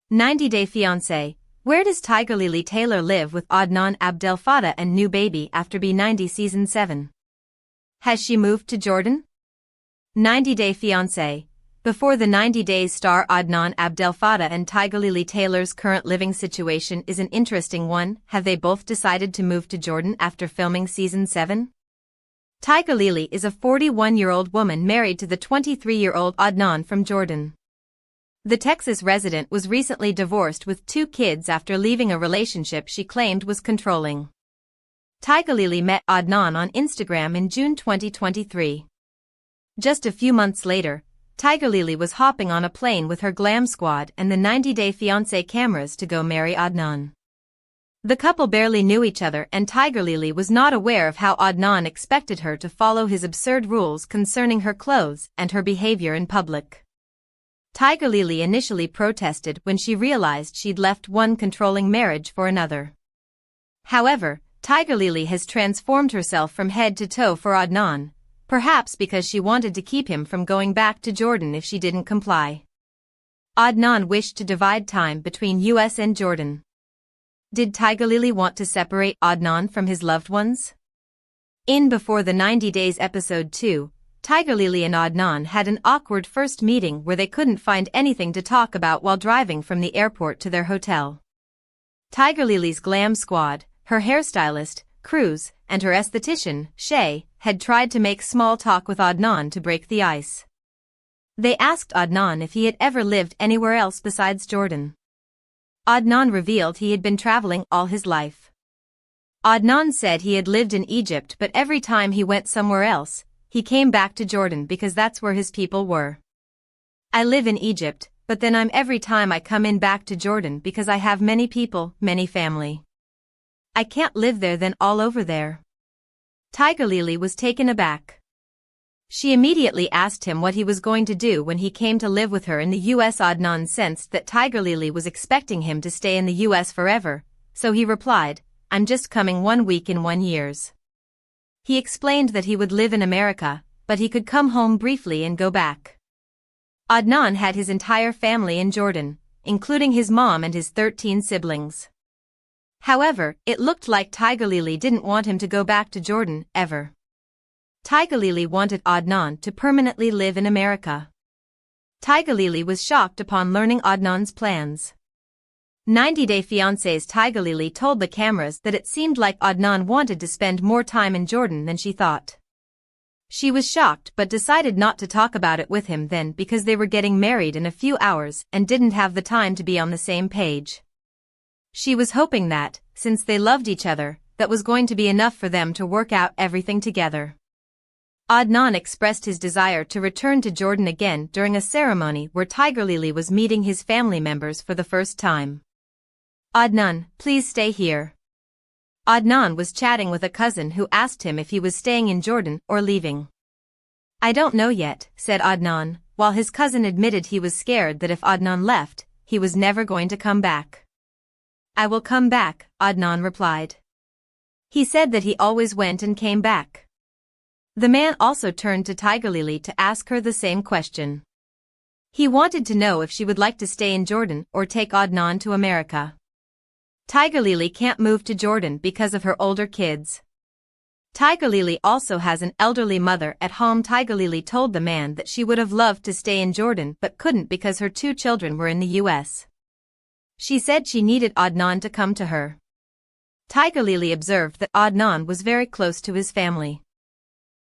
90-Day Fiancé. Where does Tigerlily Taylor live with Adnan Abdelfattah and new baby after B90 Season 7? Has she moved to Jordan? 90-Day Fiancé. Before the 90 Days star Adnan Abdelfattah and Tigerlily Taylor's current living situation is an interesting one. Have they both decided to move to Jordan after filming Season 7? Tigerlily is a 41-year-old woman married to the 23-year-old Adnan from Jordan. The Texas resident was recently divorced with 2 kids after leaving a relationship she claimed was controlling. Tigerlily met Adnan on Instagram in June 2023. Just a few months later, Tigerlily was hopping on a plane with her glam squad and the 90-Day Fiancé cameras to go marry Adnan. The couple barely knew each other and Tigerlily was not aware of how Adnan expected her to follow his absurd rules concerning her clothes and her behavior in public. Tigerlily initially protested when she realized she'd left one controlling marriage for another. However, Tigerlily has transformed herself from head to toe for Adnan, perhaps because she wanted to keep him from going back to Jordan if she didn't comply. Adnan wished to divide time between US and Jordan. Did Tigerlily want to separate Adnan from his loved ones? In Before the 90 Days Episode 2, Tigerlily and Adnan had an awkward first meeting where they couldn't find anything to talk about while driving from the airport to their hotel. Tigerlily's glam squad, her hairstylist, Cruz, and her esthetician, Shay, had tried to make small talk with Adnan to break the ice. They asked Adnan if he had ever lived anywhere else besides Jordan. Adnan revealed he had been traveling all his life. Adnan said he had lived in Egypt, but every time he went somewhere else, he came back to Jordan because that's where his people were. I live in Egypt, but then every time I come in back to Jordan because I have many people, many family. I can't live there then all over there. Tigerlily was taken aback. She immediately asked him what he was going to do when he came to live with her in the US. Adnan sensed that Tigerlily was expecting him to stay in the US forever, so he replied, "I'm just coming 1 week in 1 year." He explained that he would live in America, but he could come home briefly and go back. Adnan had his entire family in Jordan, including his mom and his 13 siblings. However, it looked like Tigerlily didn't want him to go back to Jordan, ever. Tigerlily wanted Adnan to permanently live in America. Tigerlily was shocked upon learning Adnan's plans. 90-Day Fiancé's Tigerlily told the cameras that it seemed like Adnan wanted to spend more time in Jordan than she thought. She was shocked but decided not to talk about it with him then because they were getting married in a few hours and didn't have the time to be on the same page. She was hoping that, since they loved each other, that was going to be enough for them to work out everything together. Adnan expressed his desire to return to Jordan again during a ceremony where Tigerlily was meeting his family members for the first time. "Adnan, please stay here." Adnan was chatting with a cousin who asked him if he was staying in Jordan or leaving. "I don't know yet," said Adnan, while his cousin admitted he was scared that if Adnan left, he was never going to come back. "I will come back," Adnan replied. He said that he always went and came back. The man also turned to Tigerlily to ask her the same question. He wanted to know if she would like to stay in Jordan or take Adnan to America. Tigerlily can't move to Jordan because of her older kids. Tigerlily also has an elderly mother at home. Tigerlily told the man that she would have loved to stay in Jordan but couldn't because her 2 children were in the US. She said she needed Adnan to come to her. Tigerlily observed that Adnan was very close to his family.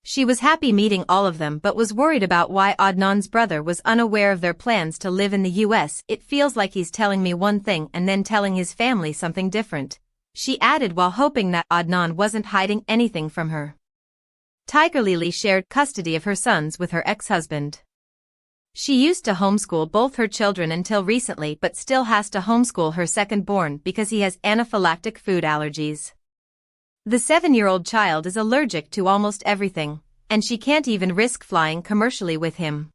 She was happy meeting all of them but was worried about why Adnan's brother was unaware of their plans to live in the US. "It feels like he's telling me one thing and then telling his family something different," she added while hoping that Adnan wasn't hiding anything from her. Tigerlily shared custody of her sons with her ex-husband. She used to homeschool both her children until recently but still has to homeschool her second-born because he has anaphylactic food allergies. The 7-year-old child is allergic to almost everything, and she can't even risk flying commercially with him.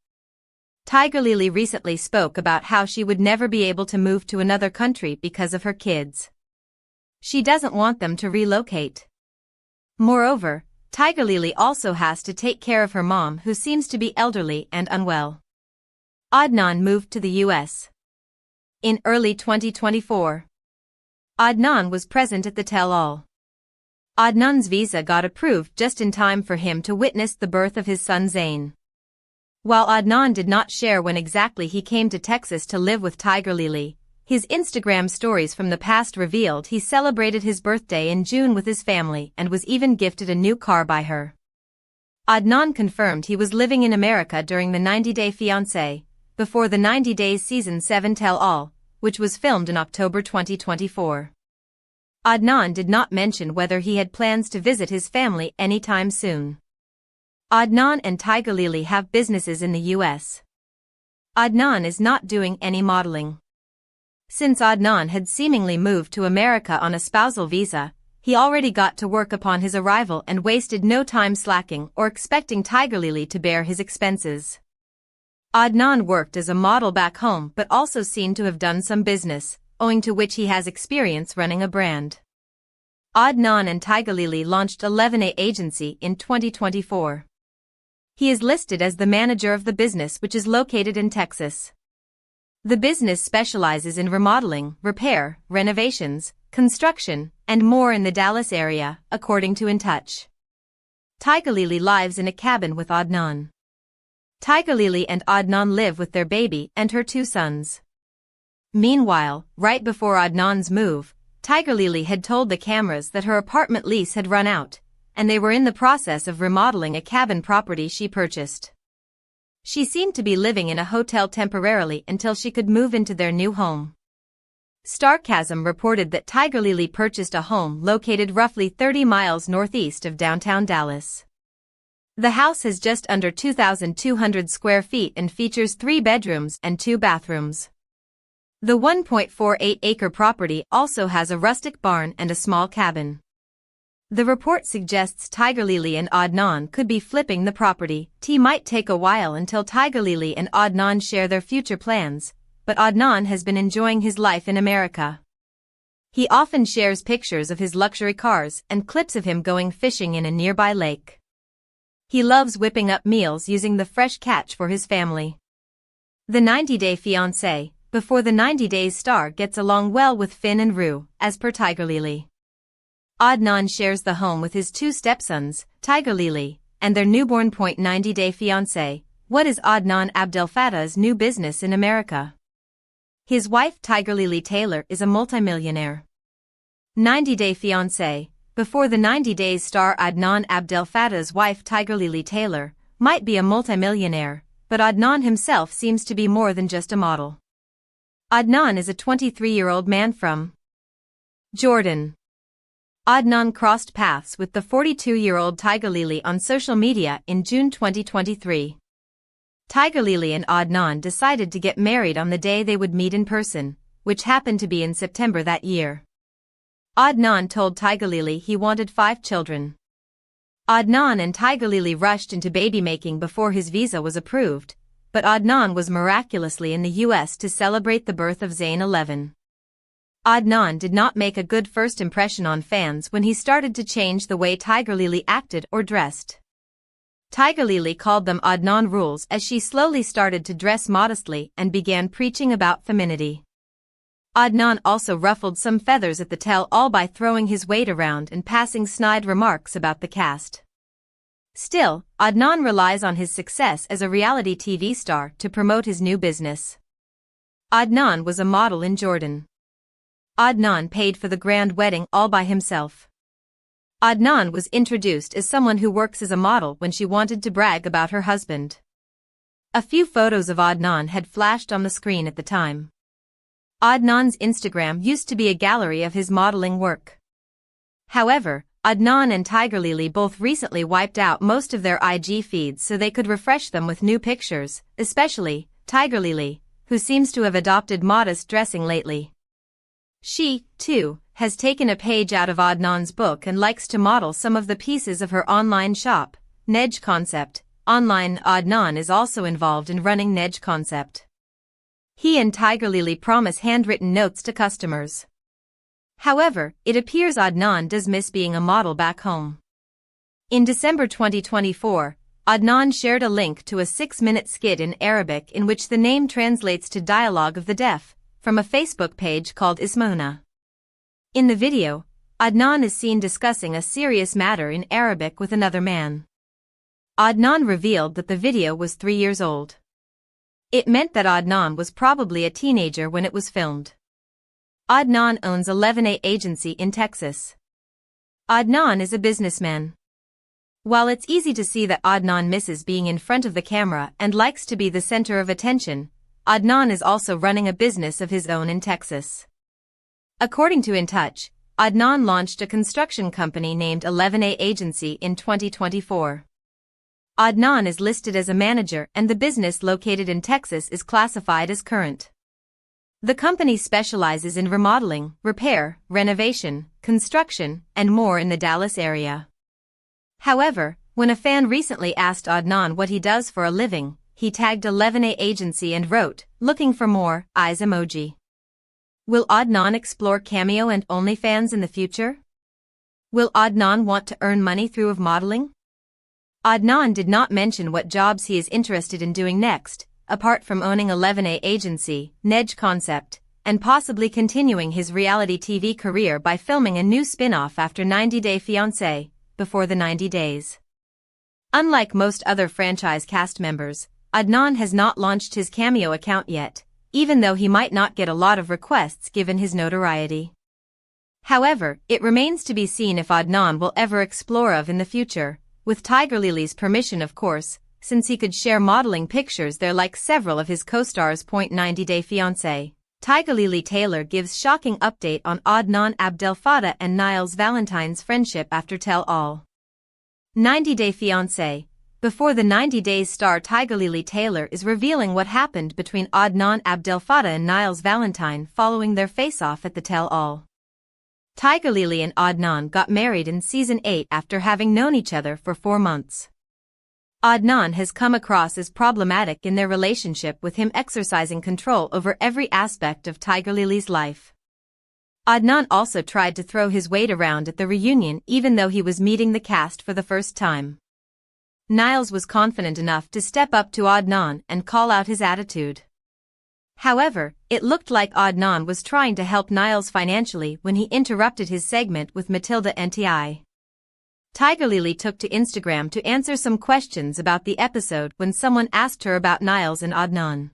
Tigerlily recently spoke about how she would never be able to move to another country because of her kids. She doesn't want them to relocate. Moreover, Tigerlily also has to take care of her mom who seems to be elderly and unwell. Adnan moved to the US. In early 2024, Adnan was present at the tell-all. Adnan's visa got approved just in time for him to witness the birth of his son Zeyn. While Adnan did not share when exactly he came to Texas to live with Tigerlily, his Instagram stories from the past revealed he celebrated his birthday in June with his family and was even gifted a new car by her. Adnan confirmed he was living in America during the 90-day Fiancé, before the 90 Days Season 7 tell-all, which was filmed in October 2024. Adnan did not mention whether he had plans to visit his family anytime soon. Adnan and Tigerlily have businesses in the US. Adnan is not doing any modeling. Since Adnan had seemingly moved to America on a spousal visa, he already got to work upon his arrival and wasted no time slacking or expecting Tigerlily to bear his expenses. Adnan worked as a model back home but also seemed to have done some business, owing to which he has experience running a brand. Adnan and Tigerlily launched 11A Agency in 2024. He is listed as the manager of the business, which is located in Texas. The business specializes in remodeling, repair, renovations, construction, and more in the Dallas area, according to In Touch. Tigerlily lives in a cabin with Adnan. Tigerlily and Adnan live with their baby and her 2 sons. Meanwhile, right before Adnan's move, Tigerlily had told the cameras that her apartment lease had run out, and they were in the process of remodeling a cabin property she purchased. She seemed to be living in a hotel temporarily until she could move into their new home. Starcasm reported that Tigerlily purchased a home located roughly 30 miles northeast of downtown Dallas. The house has just under 2,200 square feet and features 3 bedrooms and 2 bathrooms. The 1.48-acre property also has a rustic barn and a small cabin. The report suggests Tigerlily and Adnan could be flipping the property. It might take a while until Tigerlily and Adnan share their future plans, but Adnan has been enjoying his life in America. He often shares pictures of his luxury cars and clips of him going fishing in a nearby lake. He loves whipping up meals using the fresh catch for his family. The 90-day Fiancé, before the 90 Days star, gets along well with Finn and Rue, as per Tigerlily. Adnan shares the home with his 2 stepsons, Tigerlily, and their newborn. 90-day Fiancé. What is Adnan Abdelfattah's new business in America? His wife Tigerlily Taylor is a multimillionaire. 90-day Fiancé. Before the 90 Days star, Adnan Abdelfattah's wife Tigerlily Taylor might be a multimillionaire, but Adnan himself seems to be more than just a model. Adnan is a 23-year-old man from Jordan. Adnan crossed paths with the 42-year-old Tigerlily on social media in June 2023. Tigerlily and Adnan decided to get married on the day they would meet in person, which happened to be in September that year. Adnan told Tigerlily he wanted 5 children. Adnan and Tigerlily rushed into baby-making before his visa was approved, but Adnan was miraculously in the US to celebrate the birth of Zeyn 11. Adnan did not make a good first impression on fans when he started to change the way Tigerlily acted or dressed. Tigerlily called them Adnan rules as she slowly started to dress modestly and began preaching about femininity. Adnan also ruffled some feathers at the tell-all by throwing his weight around and passing snide remarks about the cast. Still, Adnan relies on his success as a reality TV star to promote his new business. Adnan was a model in Jordan. Adnan paid for the grand wedding all by himself. Adnan was introduced as someone who works as a model when she wanted to brag about her husband. A few photos of Adnan had flashed on the screen at the time. Adnan's Instagram used to be a gallery of his modeling work. However, Adnan and Tigerlily both recently wiped out most of their IG feeds so they could refresh them with new pictures, especially Tigerlily, who seems to have adopted modest dressing lately. She, too, has taken a page out of Adnan's book and likes to model some of the pieces of her online shop, Nej Concept. Online. Adnan is also involved in running Nej Concept. He and Tigerlily promise handwritten notes to customers. However, it appears Adnan does miss being a model back home. In December 2024, Adnan shared a link to a 6-minute skit in Arabic in which the name translates to Dialogue of the Deaf, from a Facebook page called Ismona. In the video, Adnan is seen discussing a serious matter in Arabic with another man. Adnan revealed that the video was 3 years old. It meant that Adnan was probably a teenager when it was filmed. Adnan owns 11A agency in Texas. Adnan is a businessman. While it's easy to see that Adnan misses being in front of the camera and likes to be the center of attention, Adnan is also running a business of his own in Texas. According to In Touch, Adnan launched a construction company named 11A Agency in 2024. Adnan is listed as a manager and the business located in Texas is classified as current. The company specializes in remodeling, repair, renovation, construction, and more in the Dallas area. However, when a fan recently asked Adnan what he does for a living, he tagged 11A Agency and wrote, "Looking for more, eyes emoji." Will Adnan explore Cameo and OnlyFans in the future? Will Adnan want to earn money through modeling? Adnan did not mention what jobs he is interested in doing next, apart from owning 11A Agency, Nej Concept, and possibly continuing his reality TV career by filming a new spin-off after 90 Day Fiancé, before the 90 days. Unlike most other franchise cast members, Adnan has not launched his Cameo account yet, even though he might not get a lot of requests given his notoriety. However, it remains to be seen if Adnan will ever explore in the future, with Tigerlily's permission of course, since he could share modeling pictures there like several of his co-stars. 90 Day Fiancé. Tigerlily Taylor gives shocking update on Adnan Abdelfattah and Niall's Valentine's friendship after tell-all. 90 Day Fiancé. Before the 90 Days star Tigerlily Taylor is revealing what happened between Adnan Abdelfattah and Niall's Valentine following their face-off at the tell-all. Tigerlily and Adnan got married in Season 8 after having known each other for 4 months. Adnan has come across as problematic in their relationship, with him exercising control over every aspect of Tigerlily's life. Adnan also tried to throw his weight around at the reunion even though he was meeting the cast for the first time. Niall's was confident enough to step up to Adnan and call out his attitude. However, it looked like Adnan was trying to help Niall's financially when he interrupted his segment with Matilda Nti. Tigerlily took to Instagram to answer some questions about the episode when someone asked her about Niall's and Adnan.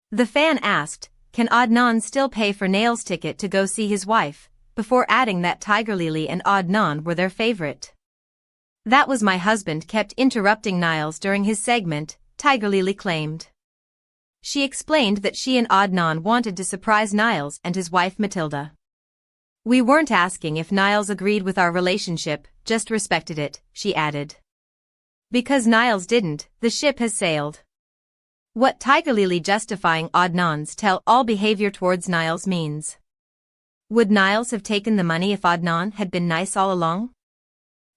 The fan asked, "Can Adnan still pay for Niall's ticket to go see his wife?" before adding that Tigerlily and Adnan were their favorite. "That was my husband kept interrupting Niall's during his segment," Tigerlily claimed. She explained that she and Adnan wanted to surprise Niall's and his wife Matilda. "We weren't asking if Niall's agreed with our relationship, just respected it," she added. "Because Niall's didn't, the ship has sailed." What Tigerlily justifying Adnan's tell-all behavior towards Niall's means. Would Niall's have taken the money if Adnan had been nice all along?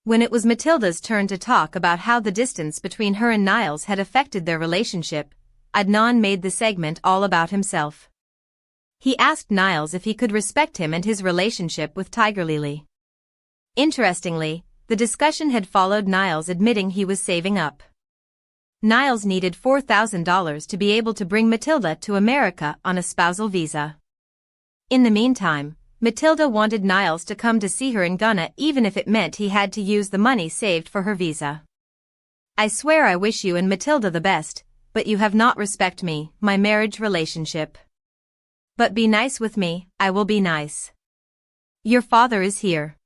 When it was Matilda's turn to talk about how the distance between her and Niall's had affected their relationship, Adnan made the segment all about himself. He asked Niall's if he could respect him and his relationship with Tigerlily. Interestingly, the discussion had followed Niall's admitting he was saving up. Niall's needed $4,000 to be able to bring Matilda to America on a spousal visa. In the meantime, Matilda wanted Niall's to come to see her in Ghana even if it meant he had to use the money saved for her visa. "I swear I wish you and Matilda the best, but you have not respect me, my marriage relationship. But be nice with me, I will be nice. Your father is here.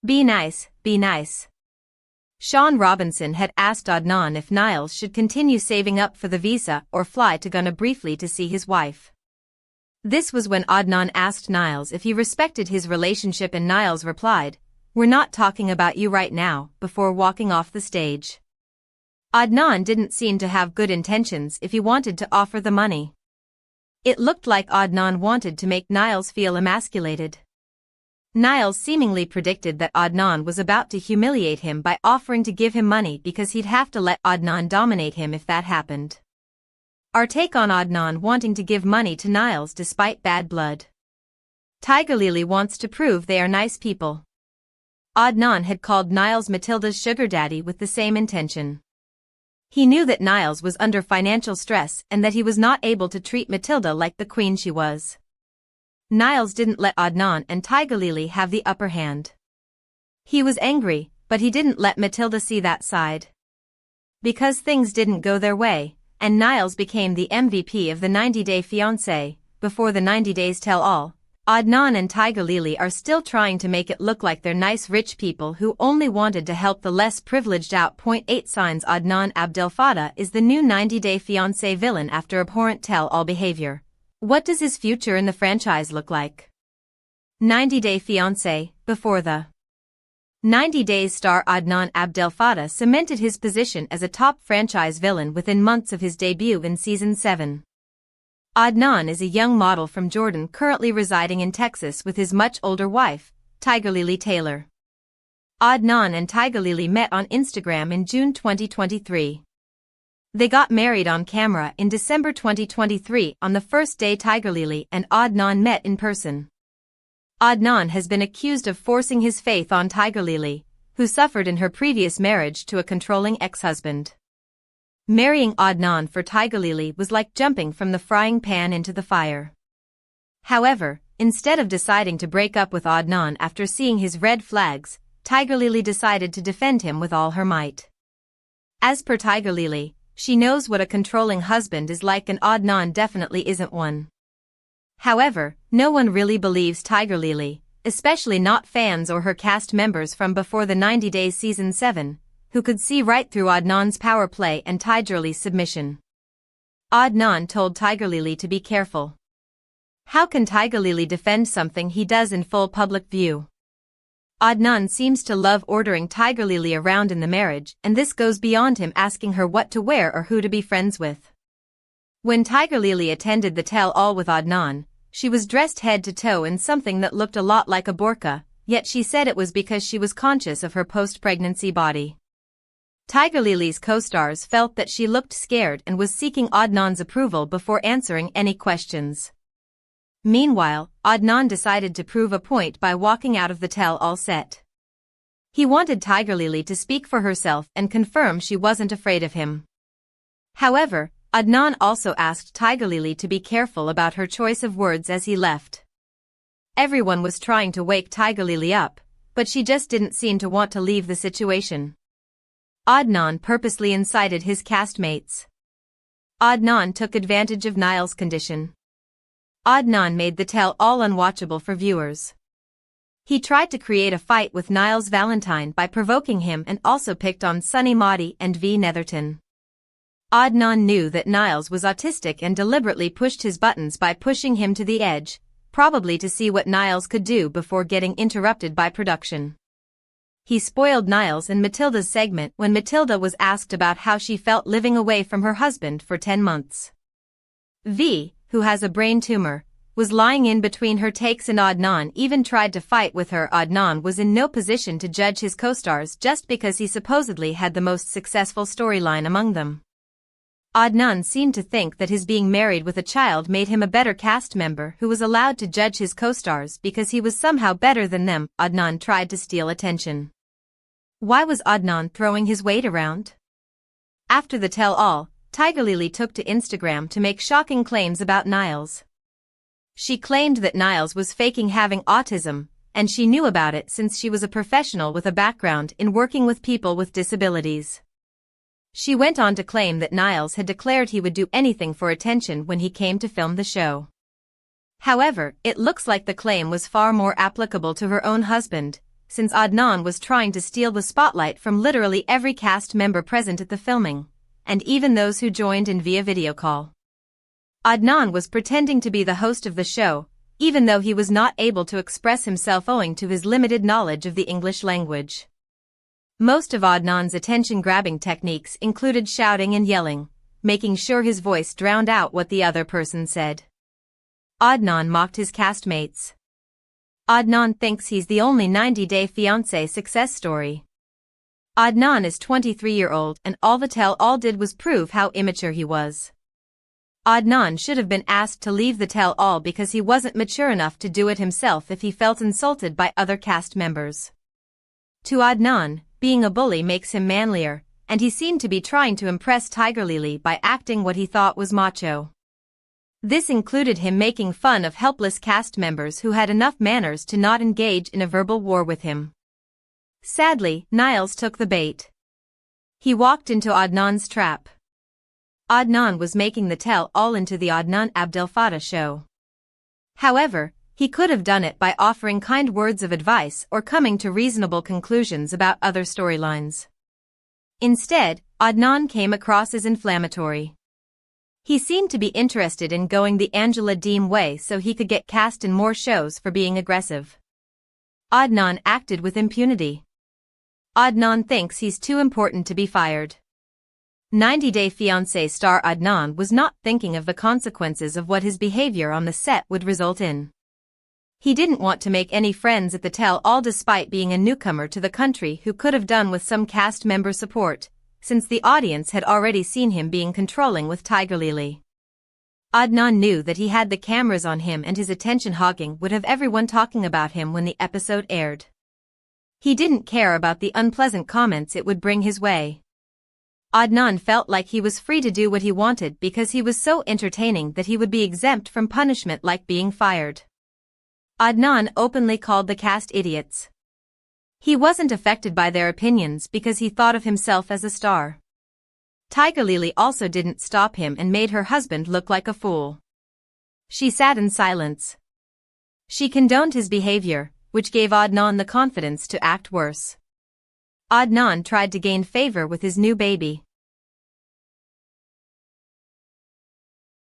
Be nice, be nice." Sean Robinson had asked Adnan if Niall's should continue saving up for the visa or fly to Ghana briefly to see his wife. This was when Adnan asked Niall's if he respected his relationship and Niall's replied, "We're not talking about you right now," before walking off the stage. Adnan didn't seem to have good intentions if he wanted to offer the money. It looked like Adnan wanted to make Niall's feel emasculated. Niall's seemingly predicted that Adnan was about to humiliate him by offering to give him money because he'd have to let Adnan dominate him if that happened. Our take on Adnan wanting to give money to Niall's despite bad blood. Tigerlily wants to prove they are nice people. Adnan had called Niall's Matilda's sugar daddy with the same intention. He knew that Niles was under financial stress and that he was not able to treat Matilda like the queen she was. Niles didn't let Adnan and Tigerlily have the upper hand. He was angry, but he didn't let Matilda see that side. Because things didn't go their way, and Niles became the MVP of the 90-day Fiancé, before the 90 days tell-all, Adnan and Tigerlily are still trying to make it look like they're nice rich people who only wanted to help the less privileged out. 8 signs Adnan Abdelfattah is the new 90-day Fiancé villain after abhorrent tell-all behavior. What does his future in the franchise look like? 90-day Fiancé, before the 90 Days star Adnan Abdelfattah cemented his position as a top franchise villain within months of his debut in Season 7. Adnan is a young model from Jordan currently residing in Texas with his much older wife, Tigerlily Taylor. Adnan and Tigerlily met on Instagram in June 2023. They got married on camera in December 2023 on the first day Tigerlily and Adnan met in person. Adnan has been accused of forcing his faith on Tigerlily, who suffered in her previous marriage to a controlling ex-husband. Marrying Adnan for Tigerlily was like jumping from the frying pan into the fire. However, instead of deciding to break up with Adnan after seeing his red flags, Tigerlily decided to defend him with all her might. As per Tigerlily, she knows what a controlling husband is like and Adnan definitely isn't one. However, no one really believes Tigerlily, especially not fans or her cast members from before the 90 Days Season 7, who could see right through Adnan's power play and Tigerlily's submission. Adnan told Tigerlily to be careful. How can Tigerlily defend something he does in full public view? Adnan seems to love ordering Tigerlily around in the marriage, and this goes beyond him asking her what to wear or who to be friends with. When Tigerlily attended the tell-all with Adnan, she was dressed head to toe in something that looked a lot like a burqa, yet she said it was because she was conscious of her post-pregnancy body. Tigerlily's co-stars felt that she looked scared and was seeking Adnan's approval before answering any questions. Meanwhile, Adnan decided to prove a point by walking out of the tell-all set. He wanted Tigerlily to speak for herself and confirm she wasn't afraid of him. However, Adnan also asked Tigerlily to be careful about her choice of words as he left. Everyone was trying to wake Tigerlily up, but she just didn't seem to want to leave the situation. Adnan purposely incited his castmates. Adnan took advantage of Niles' condition. Adnan made the tell-all unwatchable for viewers. He tried to create a fight with Niles Valentine by provoking him and also picked on Sunny Mahdi and V. Netherton. Adnan knew that Niles was autistic and deliberately pushed his buttons by pushing him to the edge, probably to see what Niles could do before getting interrupted by production. He spoiled Niles and Matilda's segment when Matilda was asked about how she felt living away from her husband for 10 months. V, who has a brain tumor, was lying in between her takes and Adnan even tried to fight with her. Adnan was in no position to judge his co-stars just because he supposedly had the most successful storyline among them. Adnan seemed to think that his being married with a child made him a better cast member who was allowed to judge his co-stars because he was somehow better than them. Adnan tried to steal attention. Why was Adnan throwing his weight around? After the tell-all, Tigerlily took to Instagram to make shocking claims about Niles. She claimed that Niles was faking having autism, and she knew about it since she was a professional with a background in working with people with disabilities. She went on to claim that Niles had declared he would do anything for attention when he came to film the show. However, it looks like the claim was far more applicable to her own husband, since Adnan was trying to steal the spotlight from literally every cast member present at the filming, and even those who joined in via video call. Adnan was pretending to be the host of the show, even though he was not able to express himself owing to his limited knowledge of the English language. Most of Adnan's attention-grabbing techniques included shouting and yelling, making sure his voice drowned out what the other person said. Adnan mocked his castmates. Adnan thinks he's the only 90-day fiancé success story. Adnan is 23-year-old and all the tell-all did was prove how immature he was. Adnan should have been asked to leave the tell-all because he wasn't mature enough to do it himself if he felt insulted by other cast members. To Adnan, being a bully makes him manlier, and he seemed to be trying to impress Tigerlily by acting what he thought was macho. This included him making fun of helpless cast members who had enough manners to not engage in a verbal war with him. Sadly, Niles took the bait. He walked into Adnan's trap. Adnan was making the tell-all into the Adnan Abdelfattah show. However, he could have done it by offering kind words of advice or coming to reasonable conclusions about other storylines. Instead, Adnan came across as inflammatory. He seemed to be interested in going the Angela Deem way so he could get cast in more shows for being aggressive. Adnan acted with impunity. Adnan thinks he's too important to be fired. 90 Day Fiancé star Adnan was not thinking of the consequences of what his behavior on the set would result in. He didn't want to make any friends at the tell-all despite being a newcomer to the country who could have done with some cast member support, since the audience had already seen him being controlling with Tigerlily. Adnan knew that he had the cameras on him and his attention hogging would have everyone talking about him when the episode aired. He didn't care about the unpleasant comments it would bring his way. Adnan felt like he was free to do what he wanted because he was so entertaining that he would be exempt from punishment like being fired. Adnan openly called the cast idiots. He wasn't affected by their opinions because he thought of himself as a star. Tigerlily also didn't stop him and made her husband look like a fool. She sat in silence. She condoned his behavior, which gave Adnan the confidence to act worse. Adnan tried to gain favor with his new baby.